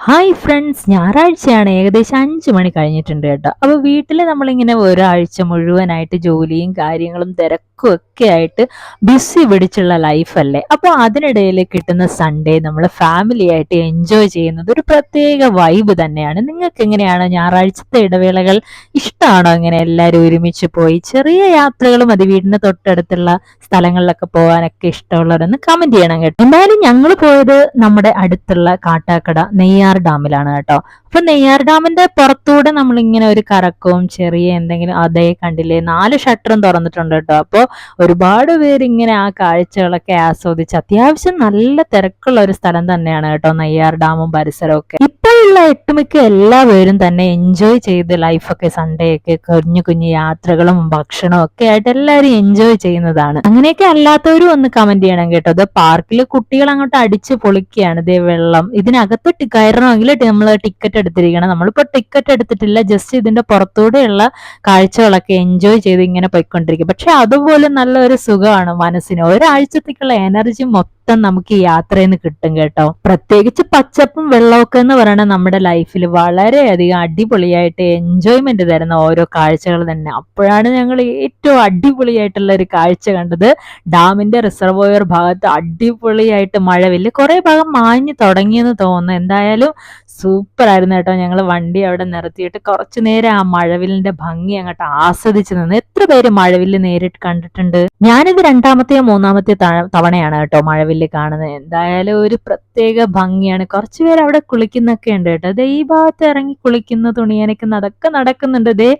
Hi friends, ഞായറാഴ്ചയാണ്. ഏകദേശം 5 മണി കഴിഞ്ഞിട്ടുണ്ട് കേട്ടോ. അപ്പോൾ വീട്ടിൽ നമ്മളിങ്ങനെ ഒരാഴ്ച മുഴുവനായിട്ട് ജോലിയും കാര്യങ്ങളും തിരക്കും ഒക്കെ ആയിട്ട് ബിസി പിടിച്ചുള്ള ലൈഫല്ലേ. അപ്പോൾ അതിനിടയിൽ കിട്ടുന്ന സൺഡേ നമ്മൾ ഫാമിലി ആയിട്ട് എൻജോയ് ചെയ്യുന്നത് ഒരു പ്രത്യേക വൈബ് തന്നെയാണ്. നിങ്ങൾക്ക് എങ്ങനെയാണ് ഞായറാഴ്ചത്തെ ഇടവേളകൾ ഇഷ്ടമാണോ? ഇങ്ങനെ എല്ലാവരും ഒരുമിച്ച് പോയി ചെറിയ യാത്രകൾ മതി, വീടിന് തൊട്ടടുത്തുള്ള സ്ഥലങ്ങളിലൊക്കെ പോകാനൊക്കെ ഇഷ്ടമുള്ളവരൊന്ന് കമന്റ് ചെയ്യണം കേട്ടോ. എന്തായാലും ഞങ്ങൾ പോയത് നമ്മുടെ അടുത്തുള്ള കാട്ടാക്കട നെയ്യാർ ഡാമിലാണ് കേട്ടോ. അപ്പൊ നെയ്യാർ ഡാമിന്റെ പുറത്തൂടെ നമ്മൾ ഇങ്ങനെ ഒരു കറക്കവും ചെറിയ എന്തെങ്കിലും അതേ കണ്ടില്ലേ, 4 ഷട്ടറും തുറന്നിട്ടുണ്ട് കേട്ടോ. അപ്പോൾ ഒരുപാട് പേര് ഇങ്ങനെ ആ കാഴ്ചകളൊക്കെ ആസ്വദിച്ച് അത്യാവശ്യം നല്ല തിരക്കുള്ള ഒരു സ്ഥലം തന്നെയാണ് കേട്ടോ നെയ്യാർ ഡാമും പരിസരവും ഒക്കെ. ഇപ്പോഴുള്ള ഒട്ടുമിക്ക എല്ലാവരും തന്നെ എൻജോയ് ചെയ്ത് ലൈഫൊക്കെ സൺഡേ ഒക്കെ കുഞ്ഞു കുഞ്ഞു യാത്രകളും ഭക്ഷണവും ഒക്കെ ആയിട്ട് എല്ലാവരും എൻജോയ് ചെയ്യുന്നതാണ്. അങ്ങനെയൊക്കെ അല്ലാത്തവരും ഒന്ന് കമന്റ് ചെയ്യണം കേട്ടോ. അത് പാർക്കിൽ കുട്ടികൾ അങ്ങോട്ട് അടിച്ച് പൊളിക്കുകയാണ്. ഇതേ വെള്ളം ഇതിനകത്ത് കയറണമെങ്കിൽ നമ്മൾ ടിക്കറ്റ് എടുത്തിരിക്കണം. നമ്മളിപ്പോ ടിക്കറ്റ് എടുത്തിട്ടില്ല, ജസ്റ്റ് ഇതിന്റെ പുറത്തൂടെയുള്ള കാഴ്ചകളൊക്കെ എൻജോയ് ചെയ്ത് ഇങ്ങനെ പോയിക്കൊണ്ടിരിക്കും. പക്ഷെ അതുപോലെ നല്ലൊരു സുഖമാണ് മനസ്സിന്. ഒരാഴ്ചത്തേക്കുള്ള എനർജി മൊത്തം നമുക്ക് ഈ യാത്രയിൽ നിന്ന് കിട്ടും കേട്ടോ. പ്രത്യേകിച്ച് പച്ചപ്പും വെള്ളമൊക്കെ എന്ന് പറയുന്നത് നമ്മുടെ ലൈഫിൽ വളരെയധികം അടിപൊളിയായിട്ട് എൻജോയ്മെന്റ് തരുന്ന ഓരോ കാഴ്ചകൾ തന്നെ. അപ്പോഴാണ് ഞങ്ങൾ ഏറ്റവും അടിപൊളിയായിട്ടുള്ള ഒരു കാഴ്ച കണ്ടത്. ഡാമിന്റെ റിസർവോയർ ഭാഗത്ത് അടിപൊളിയായിട്ട് മഴവില്ല് കുറെ ഭാഗം മാഞ്ഞു തുടങ്ങിയെന്ന് തോന്നുന്നു. എന്തായാലും സൂപ്പർ ആയിരുന്നു കേട്ടോ. ഞങ്ങൾ വണ്ടി അവിടെ നിർത്തിയിട്ട് കുറച്ചു നേരം ആ മഴവില്ലിന്റെ ഭംഗി അങ്ങോട്ട് ആസ്വദിച്ചു നിന്ന്. എത്ര പേര് മഴവില്ല് നേരിട്ട് കണ്ടിട്ടുണ്ട്? ഞാനിത് 2ാമത്തെയോ 3ാമത്തെയോ തവണയാണ് കേട്ടോ മഴവില്ല് കാണുന്നത്. എന്തായാലും ഒരു പ്രത്യേക ഭംഗിയാണ്. കുറച്ചു പേര് അവിടെ കുളിക്കുന്നൊക്കെ ഉണ്ട് കേട്ടോ. ദേ ഈ ഭാഗത്ത് ഇറങ്ങി കുളിക്കുന്ന, തുണി നനയ്ക്കുന്ന അതൊക്കെ നടക്കുന്നുണ്ട്. ദേ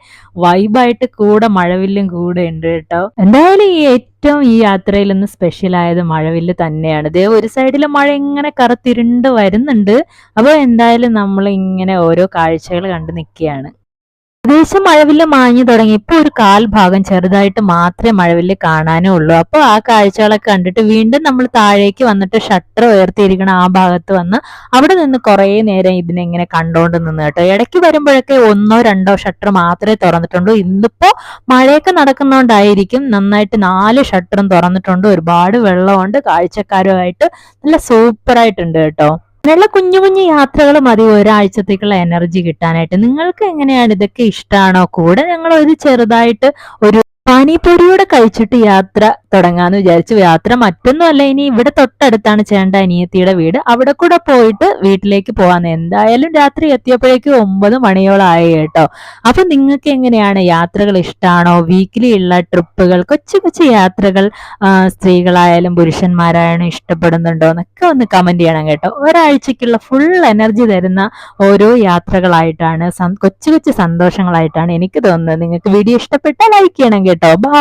വൈബായിട്ട് കൂടെ മഴവില്ലും കൂടെ ഉണ്ട് കേട്ടോ. എന്തായാലും ഏറ്റവും ഈ യാത്രയിൽ നിന്ന് സ്പെഷ്യൽ ആയത് മഴവില്ല് തന്നെയാണ്. ദേ ഒരു സൈഡിൽ മഴ ഇങ്ങനെ കറുത്തിരുണ്ട് വരുന്നുണ്ട്. അപ്പോൾ എന്തായാലും നമ്മൾ ഇങ്ങനെ ഓരോ കാഴ്ചകൾ കണ്ടു നിൽക്കുകയാണ്. ഏകദേശം മഴവില്ല് മാഞ്ഞു തുടങ്ങി. ഇപ്പൊ ഒരു ഭാഗം ചെറുതായിട്ട് മാത്രമേ മഴവില്ല് കാണാനേ ഉള്ളൂ. അപ്പോൾ ആ കാഴ്ചകളൊക്കെ കണ്ടിട്ട് വീണ്ടും നമ്മൾ താഴേക്ക് വന്നിട്ട് ഷട്ടർ ഉയർത്തിയിരിക്കണം ആ ഭാഗത്ത് വന്ന് അവിടെ നിന്ന് കുറേ നേരം ഇതിനെ ഇങ്ങനെ കണ്ടോണ്ട് നിന്ന് കേട്ടോ. ഇടയ്ക്ക് വരുമ്പോഴൊക്കെ 1ഓ 2ഓ ഷട്ടർ മാത്രമേ തുറന്നിട്ടുള്ളൂ. ഇന്നിപ്പോ മഴയൊക്കെ നടക്കുന്നോണ്ടായിരിക്കും നന്നായിട്ട് 4 ഷട്ടറും തുറന്നിട്ടുണ്ട്. ഒരുപാട് വെള്ളമുണ്ട്. കാഴ്ചക്കാരുമായിട്ട് നല്ല സൂപ്പറായിട്ടുണ്ട് കേട്ടോ. അങ്ങനെയുള്ള കുഞ്ഞു കുഞ്ഞു യാത്രകൾ മതി ഒരാഴ്ചത്തേക്കുള്ള എനർജി കിട്ടാനായിട്ട്. നിങ്ങൾക്ക് എങ്ങനെയാണ്? ഇതൊക്കെ ഇഷ്ടമാണോ? കൂടെ ഞങ്ങൾ ഒരു ചെറുതായിട്ട് ഒരു പാനിപൂരിയോടെ കഴിച്ചിട്ട് യാത്ര തുടങ്ങാന്ന് വിചാരിച്ചു. യാത്ര മറ്റൊന്നുമല്ല, ഇനി ഇവിടെ തൊട്ടടുത്താണ് ചേട്ടൻ്റെ അനിയത്തിയുടെ വീട്. അവിടെ കൂടെ പോയിട്ട് വീട്ടിലേക്ക് പോവാന്ന്. എന്തായാലും രാത്രി എത്തിയപ്പോഴേക്കും 9 മണിയോളം ആയി കേട്ടോ. അപ്പൊ നിങ്ങൾക്ക് എങ്ങനെയാണ്? യാത്രകൾ ഇഷ്ടമാണോ? വീക്കിലി ഉള്ള ട്രിപ്പുകൾ, കൊച്ചു കൊച്ചു യാത്രകൾ സ്ത്രീകളായാലും പുരുഷന്മാരായാലും ഇഷ്ടപ്പെടുന്നുണ്ടോ എന്നൊക്കെ ഒന്ന് കമന്റ് ചെയ്യണം കേട്ടോ. ഒരാഴ്ചക്കുള്ള ഫുൾ എനർജി തരുന്ന ഓരോ യാത്രകളായിട്ടാണ്, കൊച്ചു കൊച്ചു സന്തോഷങ്ങളായിട്ടാണ് എനിക്ക് തോന്നുന്നത്. നിങ്ങൾക്ക് വീഡിയോ ഇഷ്ടപ്പെട്ടാൽ ലൈക്ക് ചെയ്യണം കേട്ടോ. ബൈ.